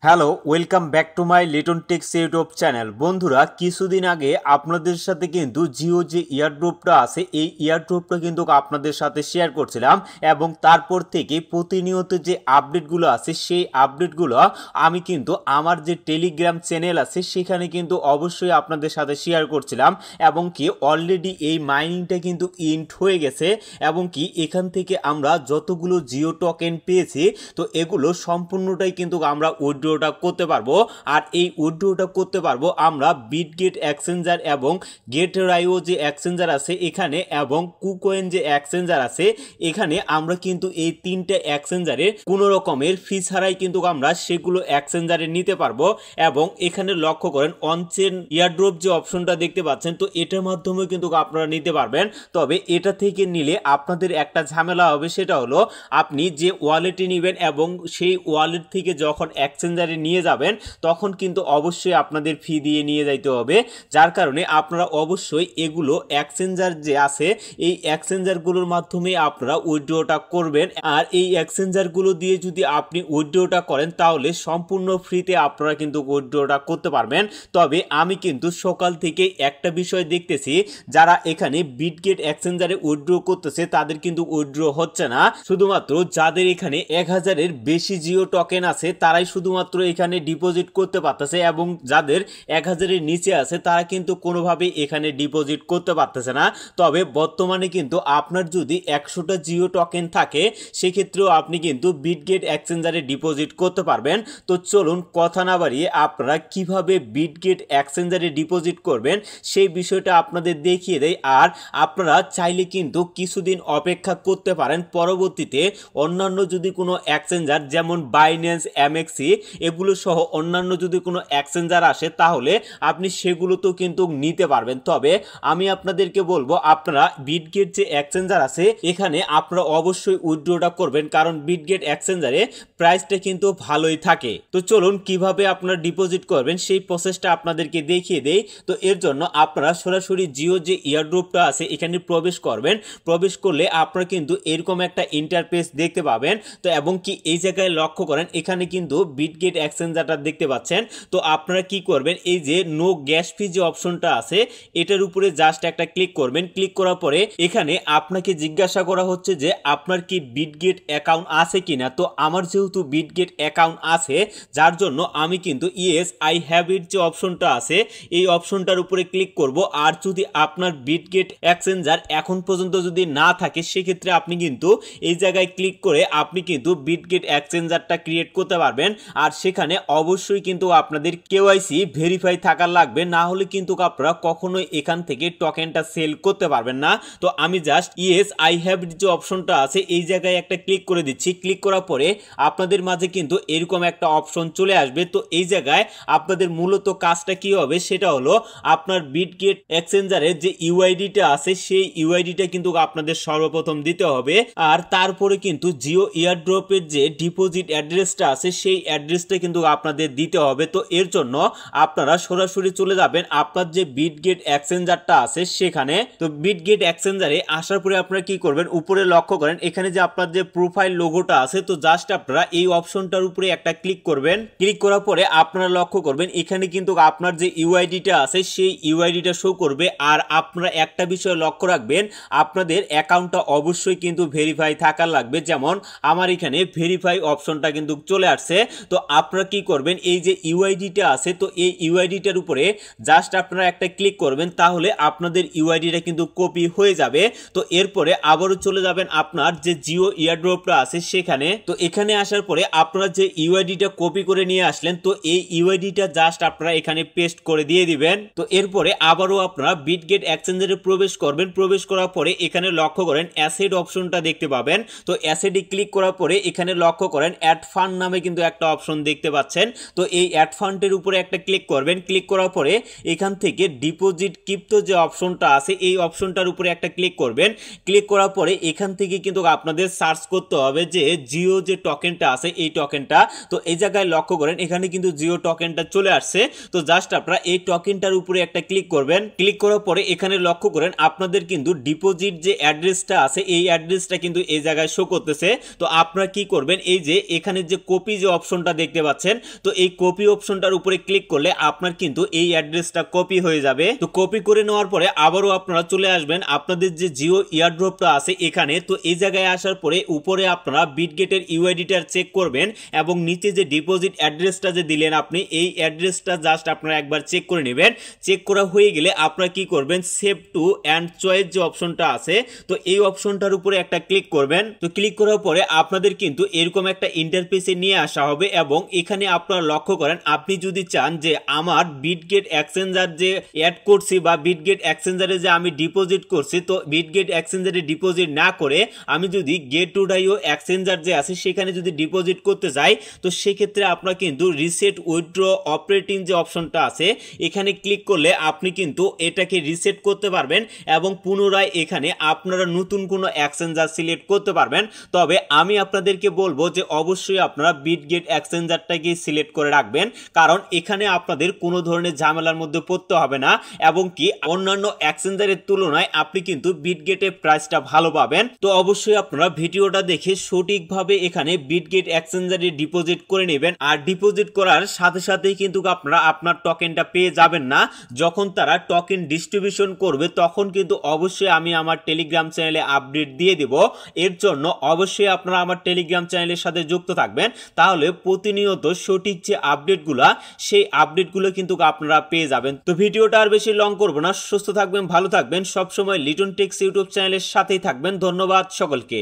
Hello, welcome back to my Liton techs YouTube channel. বন্ধুরা, কিছুদিন আগে আপনাদের সাথে কিন্তু জিও যে ইয়ারড্রপটা আছে এই ইয়ারড্রপটা কিন্তু আপনাদের সাথে শেয়ার করছিলাম এবং তারপর থেকে প্রতিনিয়ত যে আপডেটগুলো আছে সেই আপডেটগুলো আমি কিন্তু আমার যে টেলিগ্রাম চ্যানেল আছে সেখানে কিন্তু অবশ্যই আপনাদের সাথে শেয়ার করছিলাম এবং কি অলরেডি এই মাইনিংটা কিন্তু ইন্ট হয়ে গেছে এবং কি এখান থেকে আমরা যতগুলো জিও টোকেন পেয়েছি তো এগুলো সম্পূর্ণটাই কিন্তু আমরা উইথড্রটা করতে পারবো। আর এই উইথড্রটা করতে পারবো আমরা বিটগেট এক্সচেঞ্জার এবং গেটরাইও যে এক্সচেঞ্জার আছে এখানে এবং কুকয়েন যে এক্সচেঞ্জার আছে এখানে আমরা কিন্তু এই তিনটে এক্সচেঞ্জারে কোনো রকমের ফি ছাড়াই কিন্তু আমরা সেগুলো এক্সচেঞ্জারে নিতে পারবো। এবং এখানে লক্ষ্য করেন অনচেন ইয়ারড্রপ যে অপশনটা দেখতে পাচ্ছেন তো এটার মাধ্যমে কিন্তু আপনারা নিতে পারবেন। তবে এটা থেকে নিলে আপনাদের একটা ঝামেলা হবে, সেটা হলো আপনি যে ওয়ালেটে নেবেন এবং সেই ওয়ালেট থেকে যখন এক্সচেঞ্জারে নিয়ে যাবেন তখন কিন্তু অবশ্যই আপনাদের ফি দিয়ে নিয়ে যাইতে হবে। যার কারণে আপনারা অবশ্যই এগুলো এক্সচেঞ্জার যে আছে এই এক্সচেঞ্জারগুলোর মাধ্যমে আপনারা উইথড্রটা করবেন। আর এই এক্সচেঞ্জারগুলো দিয়ে যদি আপনি উইথড্রটা করেন তাহলে সম্পূর্ণ ফ্রিতে আপনারা কিন্তু উইথড্রটা করতে পারবেন। তবে আমি কিন্তু সকাল থেকে একটা বিষয় দেখতেছি, যারা এখানে বিটগেট এক্সচেঞ্জারে উইথড্র করতেছে তাদের কিন্তু উইথড্র হচ্ছে না। শুধুমাত্র যাদের এখানে 1000-এর বেশি জিও টোকেন আছে তারাই শুধুমাত্র এখানে ডিপোজিট করতে পারতেছে এবং যাদের 1000-এর নিচে আছে তারা কিন্তু কোনোভাবেই এখানে ডিপোজিট করতে পারতেছে না। তবে বর্তমানে কিন্তু আপনার যদি 100টা জিও টোকেন থাকে সেক্ষেত্রেও আপনি কিন্তু বিটগেট এক্সচেঞ্জারে ডিপোজিট করতে পারবেন। তো চলুন কথা না বাড়িয়ে আপনারা কিভাবে বিটগেট এক্সচেঞ্জারে ডিপোজিট করবেন সেই বিষয়টা আপনাদের দেখিয়ে দেয়। আর আপনারা চাইলে কিন্তু কিছুদিন অপেক্ষা করতে পারেন, পরবর্তীতে অন্যান্য যদি কোনো এক্সচেঞ্জার যেমন বাইন্যান্স, এমএক্সি এগুলো সহ অন্যান্য যদি কোনো এক্সচেঞ্জার আসে তাহলে আপনি সেগুলোতেও কিন্তু নিতে পারবেন। তবে আমি আপনাদেরকে বলবো আপনারা বিটগেট যে এক্সচেঞ্জার আছে এখানে আপনারা অবশ্যই উইথড্রটা করবেন, কারণ বিটগেট এক্সচেঞ্জারে প্রাইসটা কিন্তু ভালোই থাকে। তো চলুন কিভাবে আপনারা ডিপোজিট করবেন সেই প্রসেসটা আপনাদেরকে দেখিয়ে দেই। তো এর জন্য আপনারা সরাসরি জিও যে ইয়ারড্রপটা আছে এখানে প্রবেশ করবেন। প্রবেশ করলে আপনারা কিন্তু এরকম একটা ইন্টারফেস দেখতে পাবেন। তো এবং কি এই জায়গায় লক্ষ্য করেন এখানে কিন্তু বিটগেট এক্সচেঞ্জারটা দেখতে পাচ্ছেন। তো আপনারা কি করবেন, এই যে নো গ্যাস ফি যে অপশনটা আছে এটার উপরে জাস্ট একটা ক্লিক করবেন। ক্লিক করার পরে এখানে আপনাকে জিজ্ঞাসা করা হচ্ছে যে আপনার কি বিটগেট অ্যাকাউন্ট আছে কিনা। তো আমার যেহেতু বিটগেট অ্যাকাউন্ট আছে যার জন্য আমি কিন্তু ইয়েস আই হ্যাভ ইট যে অপশনটা আছে এই অপশনটার উপরে ক্লিক করব। আর যদি আপনার বিটগেট এক্সচেঞ্জার এখন পর্যন্ত যদি না থাকে সেক্ষেত্রে আপনি কিন্তু এই জায়গায় ক্লিক করে আপনি কিন্তু বিটগেট এক্সচেঞ্জারটা ক্রিয়েট করতে পারবেন। আর সেখানে অবশ্যই কিন্তু আপনাদের কেওয়াইসি ভেরিফাই থাকার লাগবে, না হলে কিন্তু আপনারা কখনোই এখান থেকে টোকেনটা সেল করতে পারবেন না। তো আমি জাস্ট ইয়েস আই হ্যাভ যে অপশনটা আছে এই জায়গায় একটা ক্লিক করে দিচ্ছি। ক্লিক করার পরে আপনাদের মাঝে কিন্তু এরকম একটা অপশন চলে আসবে। তো এই জায়গায় আপনাদের মূলত কাজটা কি হবে সেটা হলো আপনার বিটগেট এক্সচেঞ্জারের যে ইউআইডিটা আছে সেই ইউআইডিটা কিন্তু আপনাদের সর্বপ্রথম দিতে হবে। আর তারপরে কিন্তু জিও ইয়ারড্রপের যে ডিপোজিট অ্যাড্রেসটা আছে সেই অ্যাড্রেসটা কিন্তু আপনাদের দিতে হবে। তো এর জন্য আপনারা সরাসরি চলে যাবেন আপনার যে বিটগেট এক্সচেঞ্জারটা আছে সেখানে। তো বিটগেট এক্সচেঞ্জারে আসার পরে আপনারা কি করবেন, উপরে লক্ষ্য করেন এখানে যে আপনার যে প্রোফাইল লোগোটা আছে তো জাস্ট আপনারা এই অপশনটার উপরে একটা ক্লিক করবেন। ক্লিক করার পরে আপনারা লক্ষ্য করবেন এখানে কিন্তু আপনার যে ইউআইডিটা আছে সেই ইউআইডিটা শো করবে। আর আপনারা একটা বিষয় লক্ষ্য রাখবেন আপনাদের অ্যাকাউন্টটা অবশ্যই কিন্তু ভেরিফাই থাকার লাগবে। যেমন আমার এখানে ভেরিফাই অপশনটা কিন্তু চলে আসছে। তো আপনারা কি করবেন, এই যে ইউআইডিটা আছে তো এই ইউআইডিটার উপরে জাস্ট আপনারা একটা ক্লিক করবেন, তাহলে আপনাদের ইউআইডিটা কিন্তু কপি হয়ে যাবে। তো এরপরে আবারও চলে যাবেন আপনার যে জিও ইয়ারড্রপটা আছে সেখানে। তো এখানে আসার পরে আপনারা যে ইউআইডিটা কপি করে নিয়ে আসলেন তো এই ইউআইডিটা জাস্ট আপনারা এখানে পেস্ট করে দিয়ে দিবেন। তো এরপরে আবারও আপনারা বিটগেট এক্সচেঞ্জারে প্রবেশ করবেন। প্রবেশ করার পরে এখানে লক্ষ্য করেন অ্যাসেট অপশনটা দেখতে পাবেন। তো অ্যাসেটে ক্লিক করার পরে এখানে লক্ষ্য করেন অ্যাড ফান্ড নামে কিন্তু একটা অপশন দেখতে পাচ্ছেন। তো এই অ্যাড ফান্ডের উপরে একটা ক্লিক করবেন। ক্লিক করার পরে এখান থেকে ডিপোজিট ক্রিপ্টো যে অপশনটা আছে এই অপশনটার উপরে একটা ক্লিক করবেন। ক্লিক করার পরে এখান থেকে কিন্তু আপনাদের সার্চ করতে হবে যে জিও যে টোকেনটা আছে এই টোকেনটা। তো এই জায়গায় লক্ষ্য করেন এখানে কিন্তু জিও টোকেনটা চলে আসছে। তো জাস্ট আপনারা এই টোকেনটার উপরে একটা ক্লিক করবেন। ক্লিক করার পরে এখানে লক্ষ্য করেন আপনাদের কিন্তু ডিপোজিট যে অ্যাড্রেসটা আছে এই অ্যাড্রেসটা কিন্তু এই জায়গায় শো করতেছে। তো আপনারা কি করবেন, এই যে এখানে যে কপি যে অপশনটা দেখতে পাচ্ছেন। তো এই কপি অপশনটার উপরে ক্লিক করলে আপনার কিন্তু এই অ্যাড্রেসটা কপি হয়ে যাবে। তো কপি করে নেওয়ার পরে আবারও আপনারা চলে আসবেন আপনাদের যে জিও ইয়ারড্রপটা আছে এখানে। তো এই জায়গায় আসার পরে উপরে আপনারা বিটগেটের ইউআইডিটা চেক করবেন এবং নিচে যে ডিপোজিট অ্যাড্রেসটা যে দিলেন আপনি এই অ্যাড্রেসটা জাস্ট আপনারা একবার চেক করে নেবেন। চেক করা হয়ে গেলে আপনারা কি করবেন, সেভ টু অ্যান্ড চয়েস যে অপশনটা আছে তো এই অপশনটার উপরে একটা ক্লিক করবেন। তো ক্লিক করার পরে আপনাদের কিন্তু এরকম একটা ইন্টারফেসে নিয়ে আসা হবে এবং এখানে আপনারা লক্ষ্য করেন আপনি যদি চান যে আমার বিটগেট এক্সচেঞ্জার যে অ্যাড করছি বা বিটগেট এক্সচেঞ্জারে যে আমি ডিপোজিট করছি তো বিটগেট এক্সচেঞ্জারে ডিপোজিট না করে আমি যদি গেট2ডাইও এক্সচেঞ্জার যে আছে সেখানে যদি ডিপোজিট করতে যাই তো সেক্ষেত্রে আপনারা কিন্তু রিসেট উইথড্র অপারেটিং যে অপশনটা আছে এখানে ক্লিক করলে আপনি কিন্তু এটাকে রিসেট করতে পারবেন এবং পুনরায় এখানে আপনারা নতুন কোনো এক্সচেঞ্জার সিলেক্ট করতে পারবেন। তবে আমি আপনাদেরকে বলবো যে অবশ্যই আপনারা বিটগেট এক্সচেঞ্জারটাকে সিলেক্ট করে রাখবেন, কারণ এখানে আপনাদের কোনো ধরনের ঝামেলার মধ্যে পড়তে হবে না এবং কি অন্যান্য এক্সচেঞ্জারের তুলনায় আপনি কিন্তু বিটগেটের প্রাইসটা ভালো পাবেন। তো অবশ্যই আপনারা ভিডিওটা দেখে সঠিকভাবে এখানে বিটগেট এক্সচেঞ্জারে ডিপোজিট করে নেবেন। আর ডিপোজিট করার সাথে সাথেই কিন্তু আপনারা আপনার টোকেনটা পেয়ে যাবেন না, যখন তারা টোকেন ডিস্ট্রিবিউশন করবে তখন কিন্তু অবশ্যই আমি আমার টেলিগ্রাম চ্যানেলে আপডেট দিয়ে দেব। এর জন্য অবশ্যই আপনারা আমার টেলিগ্রাম চ্যানেলের সাথে যুক্ত থাকবেন, তাহলে প্রতিনিয়ত সঠিক যে আপডেটগুলো সেই আপডেটগুলো কিন্তু আপনারা পেয়ে যাবেন। তো ভিডিওটা আর বেশি লং করব না, সুস্থ থাকবেন, ভালো থাকবেন, সবসময় লিটন টেক্স ইউটিউব চ্যানেলের সাথেই থাকবেন। ধন্যবাদ সকলকে।